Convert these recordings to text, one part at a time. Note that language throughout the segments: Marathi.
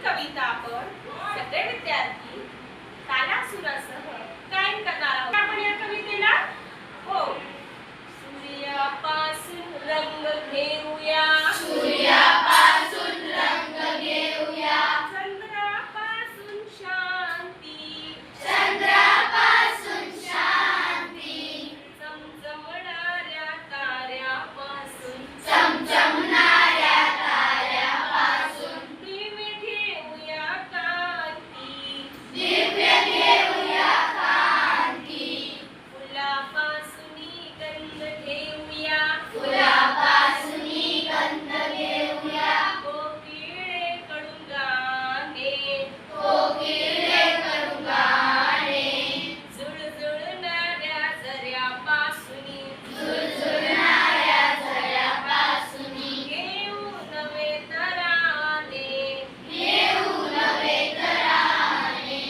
कविता आपण सगळे विद्यार्थी तालासुरासह गायन करणार आहोत. आपण या कवितेला हो सूर्यापासून रंग घेऊया, सूर्यापासून रंग घेऊया, चंद्रापासून शांती, चंद्रापासून शांती, चमचमणाऱ्या ताऱ्यापासून, चमचमणाऱ्या ताऱ्यापासून, दिव्य घेऊया कांती, दिव्य घेऊया कांती, फुलापासून गंध घेऊया, फुलापासून गंध घेऊया, कोकिळेकडून गाणे, कोकिळेकडून गाणे, झुळझुळणाऱ्या झऱ्यापासून, झुळझुळणाऱ्या झऱ्यापासून, घेऊ नवे तराने, घेऊ नवे तराने,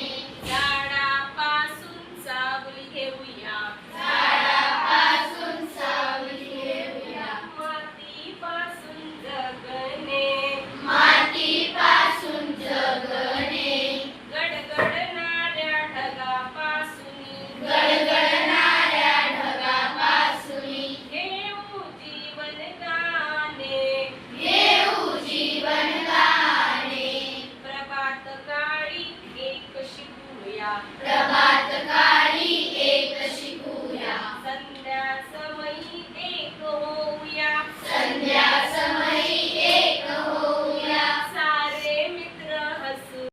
झाडापासून सावली घेऊया, झाडापासून सावली घेऊया, मातीपासून जगणे, मातीपासून जगणे, गडगडणाऱ्या ढगापासून, गडगडणाऱ्या ढगापासून, घेऊ जीवन गाणे, घेऊ जीवन गाणे, प्रभात काळी एक शिकूया, प्रभात